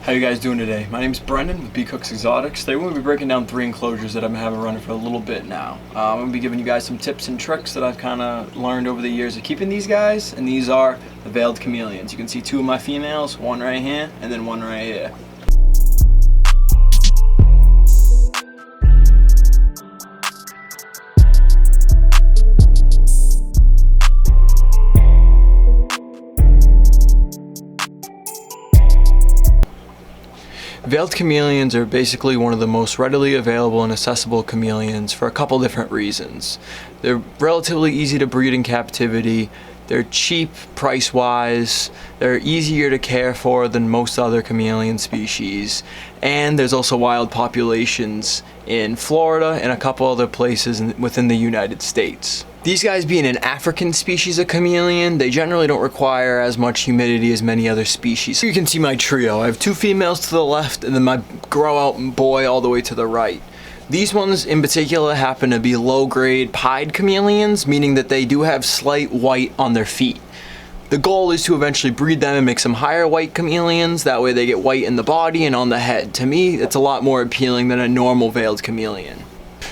How you guys doing today? My name is Brendan with B Cooks Exotics. Today we're going to be breaking down 3 enclosures that I've been having running for a little bit now. I'm going to be giving you guys some tips and tricks that I've kind of learned over the years of keeping these guys, and these are the veiled chameleons. You can see 2 of my females, one right here and then one right here. Veiled chameleons are basically one of the most readily available and accessible chameleons for a couple different reasons. They're relatively easy to breed in captivity, they're cheap price-wise, they're easier to care for than most other chameleon species, and there's also wild populations in Florida and a couple other places within the United States. These guys being an African species of chameleon, they generally don't require as much humidity as many other species. Here you can see my trio. I have 2 females to the left and then my grow out boy all the way to the right. These ones in particular happen to be low-grade pied chameleons, meaning that they do have slight white on their feet. The goal is to eventually breed them and make some higher white chameleons, that way they get white in the body and on the head. To me, it's a lot more appealing than a normal veiled chameleon.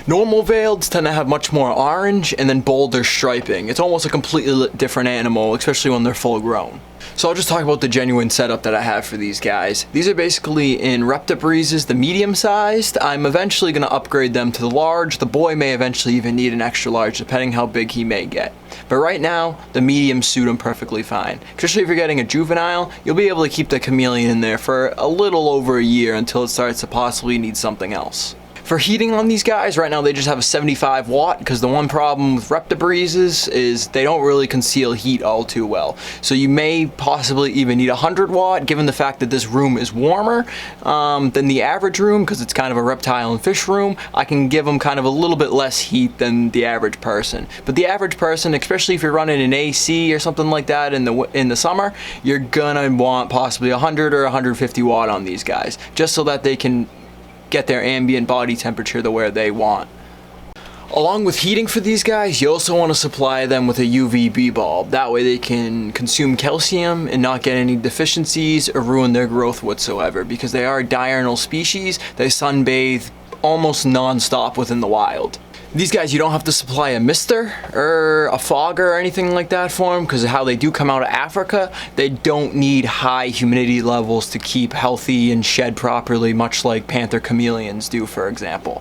Normal veileds tend to have much more orange and then bolder striping. It's almost a completely different animal, especially when they're full grown. So I'll just talk about the genuine setup that I have for these guys. These are basically in Reptibreezes, the medium sized. I'm eventually going to upgrade them to the large. The boy may eventually even need an extra large depending how big he may get. But right now, the mediums suit him perfectly fine. Especially if you're getting a juvenile, you'll be able to keep the chameleon in there for a little over a year until it starts to possibly need something else. For heating on these guys, right now they just have a 75 watt because the one problem with Reptibreezes is they don't really conceal heat all too well. So you may possibly even need a 100 watt given the fact that this room is warmer than the average room because it's kind of a reptile and fish room. I can give them kind of a little bit less heat than the average person. But the average person, especially if you're running an AC or something like that in the summer, you're gonna want possibly 100 or 150 watt on these guys just so that they can get their ambient body temperature to where they want. Along with heating for these guys, you also want to supply them with a UVB bulb. That way they can consume calcium and not get any deficiencies or ruin their growth whatsoever, because they are a diurnal species. They sunbathe almost non-stop within the wild. These guys, you don't have to supply a mister or a fogger or anything like that for them because of how they do come out of Africa. They don't need high humidity levels to keep healthy and shed properly, much like panther chameleons do, for example.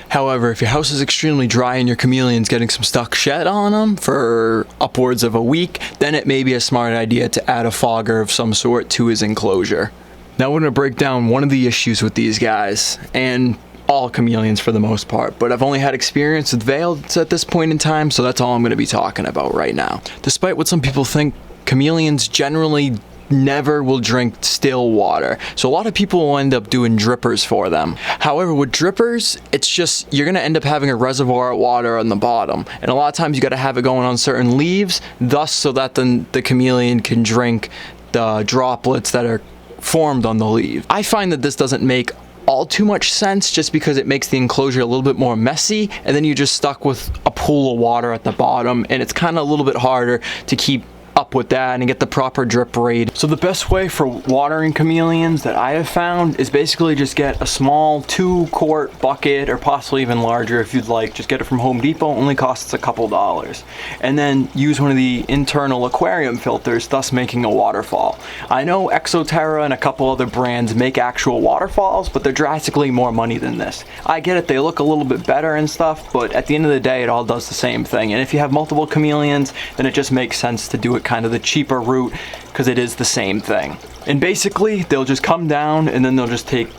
However, if your house is extremely dry and your chameleon's getting some stuck shed on them for upwards of a week, then it may be a smart idea to add a fogger of some sort to his enclosure. Now we're going to break down one of the issues with these guys, and all chameleons for the most part, but I've only had experience with veileds at this point in time, so that's all I'm going to be talking about right now. Despite what some people think, chameleons generally never will drink still water, so a lot of people will end up doing drippers for them. However, with drippers, it's just you're going to end up having a reservoir of water on the bottom, and a lot of times you got to have it going on certain leaves, thus so that then the chameleon can drink the droplets that are formed on the leaf. I find that this doesn't make all too much sense just because it makes the enclosure a little bit more messy, and then you're just stuck with a pool of water at the bottom, and it's kind of a little bit harder to keep up with that and get the proper drip rate. So the best way for watering chameleons that I have found is basically just get a small 2-quart bucket, or possibly even larger if you'd like. Just get it from Home Depot, only costs a couple dollars. And then use one of the internal aquarium filters, thus making a waterfall. I know Exoterra and a couple other brands make actual waterfalls, but they're drastically more money than this. I get it, they look a little bit better and stuff, but at the end of the day it all does the same thing. And if you have multiple chameleons, then it just makes sense to do it kind of the cheaper route because it is the same thing. And basically they'll just come down and then they'll just take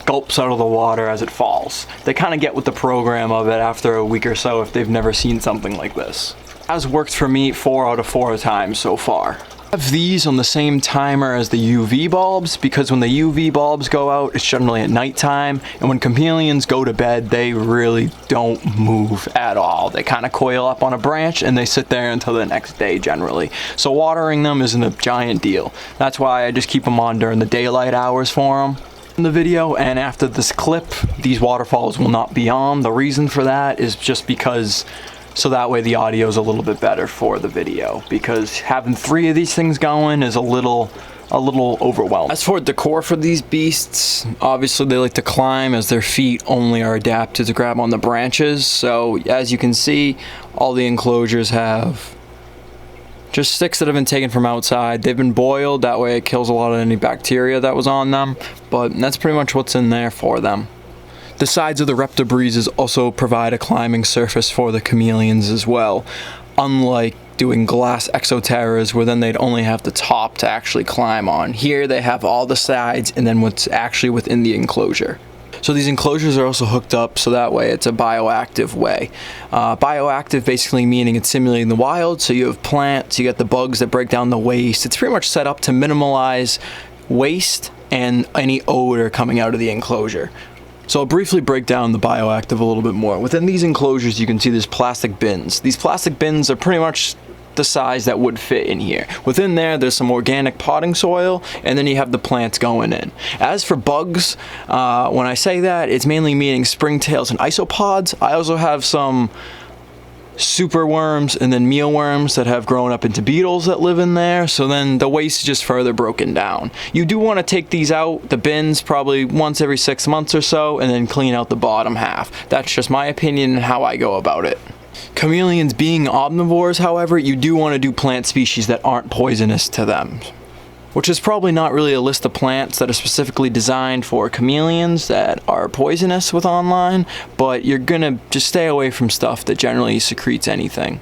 gulps out of the water as it falls. They kind of get with the program of it after a week or so if they've never seen something like this. It has worked for me 4 out of 4 times so far. I have these on the same timer as the UV bulbs because when the UV bulbs go out, it's generally at nighttime, and when chameleons go to bed, they really don't move at all. They kind of coil up on a branch and they sit there until the next day generally. So watering them isn't a giant deal. That's why I just keep them on during the daylight hours for them. In the video, and after this clip, these waterfalls will not be on. The reason for that is just because so that way the audio is a little bit better for the video, because having 3 of these things going is a little a little overwhelmed. As for decor for these beasts, obviously they like to climb, as their feet only are adapted to grab on the branches. So as you can see, all the enclosures have just sticks that have been taken from outside. They've been boiled, that way it kills a lot of any bacteria that was on them, but that's pretty much what's in there for them. The sides of the Reptibreezes also provide a climbing surface for the chameleons as well, unlike doing glass exoterras where then they'd only have the top to actually climb on. Here they have all the sides and then what's actually within the enclosure. So these enclosures are also hooked up so that way it's a bioactive way. Bioactive basically meaning it's simulating the wild, so you have plants, you get the bugs that break down the waste. It's pretty much set up to minimalize waste and any odor coming out of the enclosure. So I'll briefly break down the bioactive a little bit more. Within these enclosures you can see there's plastic bins. These plastic bins are pretty much the size that would fit in here. Within there's some organic potting soil, and then you have the plants going in. As for bugs, when I say that, it's mainly meaning springtails and isopods. I also have some super worms and then mealworms that have grown up into beetles that live in there, so then the waste is just further broken down. You do want to take these out, the bins, probably once every 6 months or so, and then clean out the bottom half. That's just my opinion and how I go about it. Chameleons being omnivores, however, you do want to do plant species that aren't poisonous to them, which is probably not really a list of plants that are specifically designed for chameleons that are poisonous with online, but you're gonna just stay away from stuff that generally secretes anything.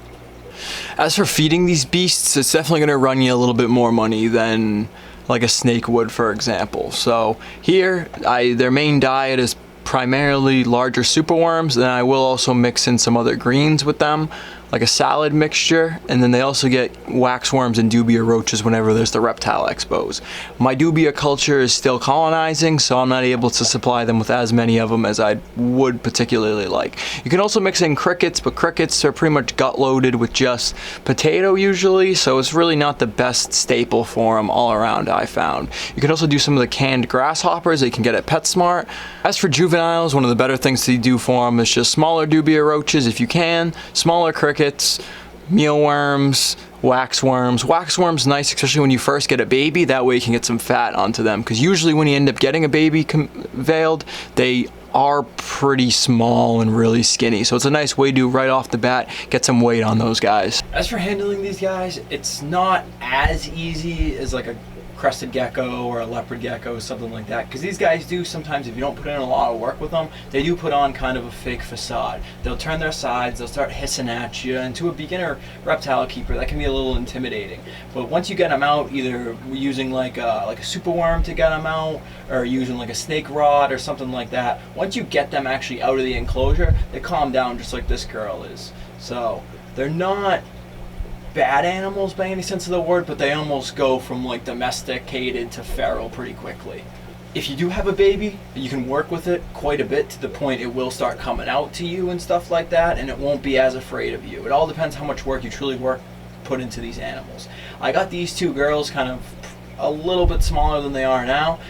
As for feeding these beasts, it's definitely gonna run you a little bit more money than like a snake would, for example. So here, their main diet is primarily larger superworms, then I will also mix in some other greens with them, like a salad mixture, and then they also get waxworms and dubia roaches whenever there's the reptile expos. My dubia culture is still colonizing, so I'm not able to supply them with as many of them as I would particularly like. You can also mix in crickets, but crickets are pretty much gut loaded with just potato usually, so it's really not the best staple for them all around, I found. You can also do some of the canned grasshoppers that you can get at PetSmart. As for juveniles, one of the better things to do for them is just smaller dubia roaches if you can, smaller crickets, mealworms, waxworms. Waxworms nice, especially when you first get a baby, that way you can get some fat onto them, because usually when you end up getting a baby veiled, they are pretty small and really skinny, so it's a nice way to right off the bat get some weight on those guys. As for handling these guys, it's not as easy as like a crested gecko or a leopard gecko, something like that, because these guys do sometimes, if you don't put in a lot of work with them, they do put on kind of a fake facade. They'll turn their sides, they'll start hissing at you, and to a beginner reptile keeper that can be a little intimidating. But once you get them out, either using like a superworm to get them out, or using like a snake rod or something like that, once you get them actually out of the enclosure, they calm down just like this girl is. So they're not bad animals by any sense of the word, but they almost go from like domesticated to feral pretty quickly. If you do have a baby, you can work with it quite a bit to the point it will start coming out to you and stuff like that, and it won't be as afraid of you. It all depends how much work you truly put into these animals. I got these two girls kind of a little bit smaller than they are now,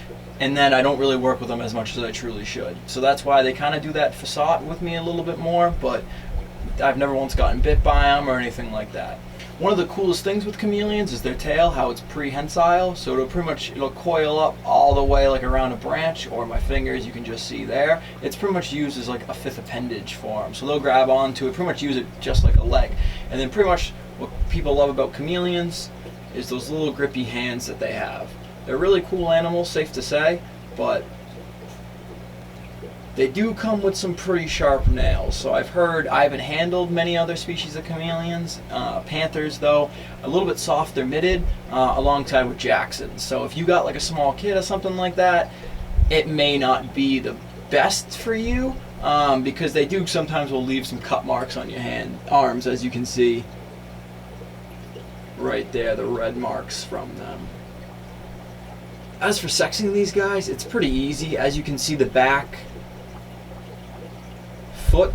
and then I don't really work with them as much as I truly should. So that's why they kind of do that facade with me a little bit more, but I've never once gotten bit by them or anything like that. One of the coolest things with chameleons is their tail, how it's prehensile, so it'll coil up all the way like around a branch, or my fingers you can just see there. It's pretty much used as like a fifth appendage for them, so they'll grab onto it, pretty much use it just like a leg. And then pretty much what people love about chameleons is those little grippy hands that they have. They're really cool animals, safe to say, but they do come with some pretty sharp nails. So I haven't handled many other species of chameleons. Panthers though, a little bit softer mitted, alongside with Jacksons. So if you got like a small kid or something like that, it may not be the best for you, because they do sometimes will leave some cut marks on your arms, as you can see right there, the red marks from them. As for sexing these guys, it's pretty easy. As you can see, the back foot,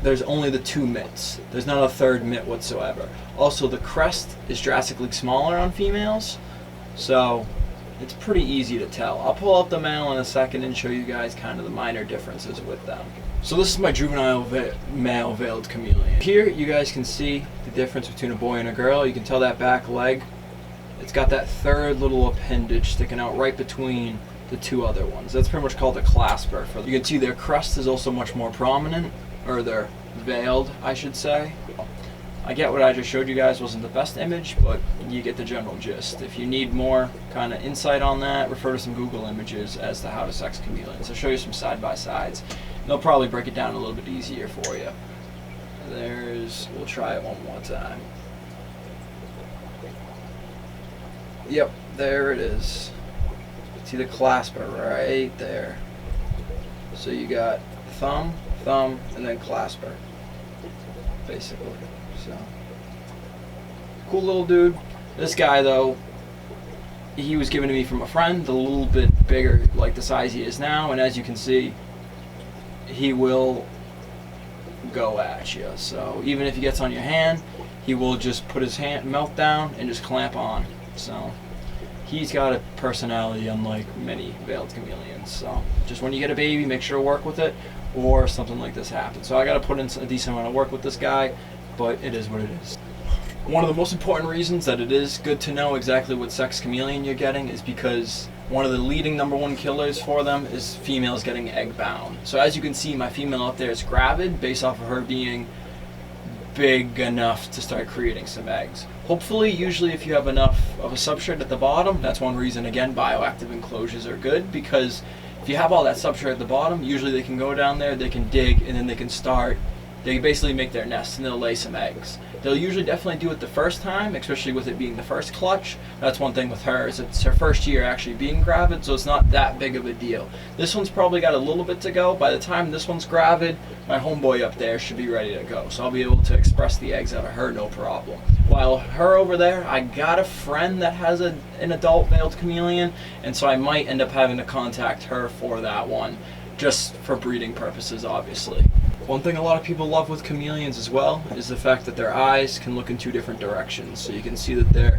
there's only the 2 mitts. There's not a third mitt whatsoever. Also, the crest is drastically smaller on females, so it's pretty easy to tell. I'll pull out the male in a second and show you guys kind of the minor differences with them. So this is my juvenile male veiled chameleon. Here you guys can see the difference between a boy and a girl. You can tell that back leg it's got that third little appendage sticking out right between the two other ones. That's pretty much called a clasper. You can see their crest is also much more prominent, or they're veiled, I should say. I get what I just showed you guys wasn't the best image, but you get the general gist. If you need more kind of insight on that, refer to some Google images as to how to sex chameleons. I'll show you some side-by-sides. They'll probably break it down a little bit easier for you. We'll try it one more time. Yep, there it is. See the clasper right there. So you got thumb, and then clasper, basically. So, cool little dude. This guy though, he was given to me from a friend, a little bit bigger, like the size he is now, and as you can see, he will go at you. So even if he gets on your hand, he will just put his hand, melt down, and just clamp on. So he's got a personality unlike many veiled chameleons. So just when you get a baby, make sure to work with it, or something like this happens. So I got to put in a decent amount of work with this guy, but it is what it is. One of the most important reasons that it is good to know exactly what sex chameleon you're getting is because one of the leading #1 killers for them is females getting egg bound. So as you can see, my female up there is gravid based off of her being big enough to start creating some eggs. Hopefully, usually if you have enough of a substrate at the bottom, that's one reason, again, bioactive enclosures are good, because if you have all that substrate at the bottom, usually they can go down there, they can dig, and then they can basically make their nest and they'll lay some eggs. They'll usually definitely do it the first time, especially with it being the first clutch. That's one thing with her, is it's her first year actually being gravid, so it's not that big of a deal. This one's probably got a little bit to go. By the time this one's gravid, my homeboy up there should be ready to go. So I'll be able to express the eggs out of her, no problem. While her over there, I got a friend that has an adult veiled chameleon, and so I might end up having to contact her for that one, just for breeding purposes, obviously. One thing a lot of people love with chameleons as well is the fact that their eyes can look in two different directions. So you can see that they're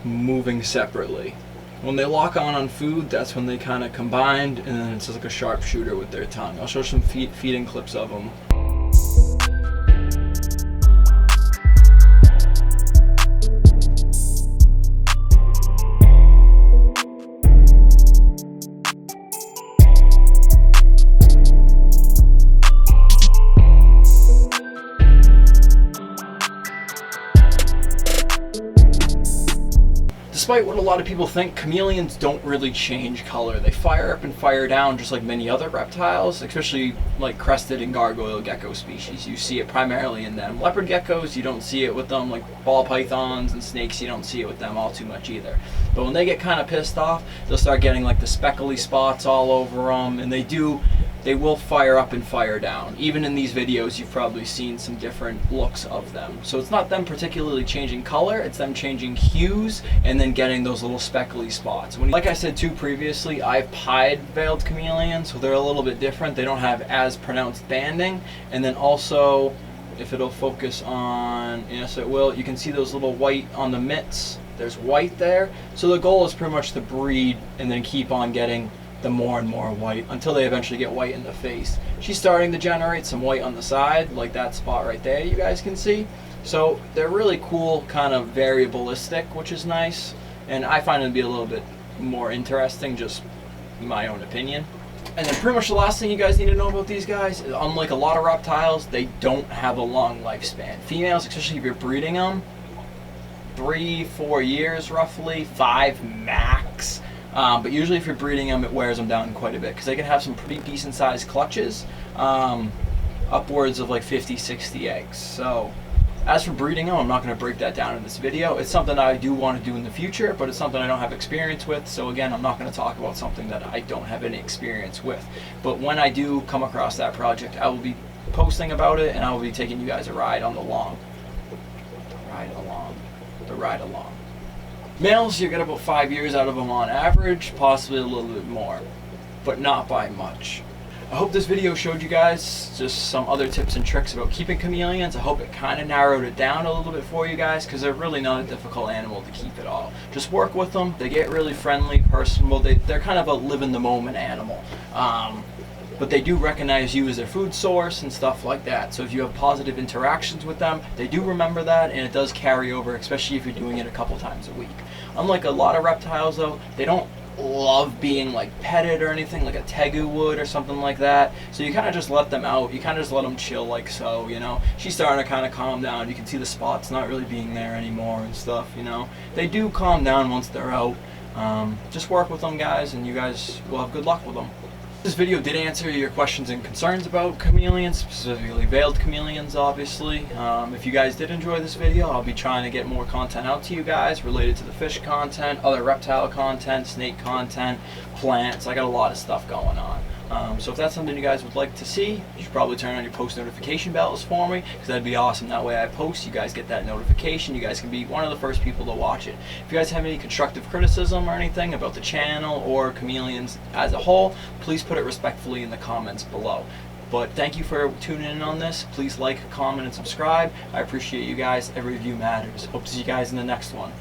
moving separately. When they lock on food, that's when they kind of combined, and then it's like a sharpshooter with their tongue. I'll show some feeding clips of them. Despite what a lot of people think, chameleons don't really change color. They fire up and fire down just like many other reptiles, especially like crested and gargoyle gecko species. You see it primarily in them. Leopard geckos, you don't see it with them. Like ball pythons and snakes, you don't see it with them all too much either. But when they get kind of pissed off, they'll start getting like the speckly spots all over them, and they will fire up and fire down. Even in these videos, you've probably seen some different looks of them. So it's not them particularly changing color, it's them changing hues and then getting those little speckly spots. Like I said too previously, I've pied veiled chameleons, so they're a little bit different. They don't have as pronounced banding. And then also, if it'll focus on, yes it will, you can see those little white on the mitts. There's white there. So the goal is pretty much to breed and then keep on getting the more and more white until they eventually get white in the face. She's starting to generate some white on the side, like that spot right there you guys can see. So they're really cool, kind of variabilistic, which is nice, and I find them to be a little bit more interesting, just my own opinion. And then pretty much the last thing you guys need to know about these guys is, unlike a lot of reptiles, they don't have a long lifespan. Females, especially if you're breeding them, 3-4 years roughly, 5 max. But usually if you're breeding them, it wears them down quite a bit, because they can have some pretty decent sized clutches, upwards of like 50-60 eggs. So as for breeding them, I'm not going to break that down in this video. It's something I do want to do in the future, but it's something I don't have experience with. So again, I'm not going to talk about something that I don't have any experience with. But when I do come across that project, I will be posting about it, and I will be taking you guys a ride on the ride along. Males, you get about 5 years out of them on average, possibly a little bit more, but not by much. I hope this video showed you guys just some other tips and tricks about keeping chameleons. I hope it kind of narrowed it down a little bit for you guys, because they're really not a difficult animal to keep at all. Just work with them. They get really friendly, personable. They're kind of a live in the moment animal. but they do recognize you as their food source and stuff like that. So if you have positive interactions with them, they do remember that, and it does carry over, especially if you're doing it a couple times a week. Unlike a lot of reptiles though, they don't love being like petted or anything like a tegu would or something like that. So you kind of just let them out. You kind of just let them chill like so, you know. She's starting to kind of calm down. You can see the spots not really being there anymore and stuff, you know. They do calm down once they're out. Just work with them, guys, and you guys will have good luck with them. This video did answer your questions and concerns about chameleons, specifically veiled chameleons, obviously. If you guys did enjoy this video, I'll be trying to get more content out to you guys related to the fish content, other reptile content, snake content, plants. I got a lot of stuff going on. So if that's something you guys would like to see, you should probably turn on your post notification bells for me, because that'd be awesome. That way I post, you guys get that notification. You guys can be one of the first people to watch it. If you guys have any constructive criticism or anything about the channel or chameleons as a whole, please put it respectfully in the comments below. But thank you for tuning in on this. Please like, comment, and subscribe. I appreciate you guys. Every view matters. Hope to see you guys in the next one.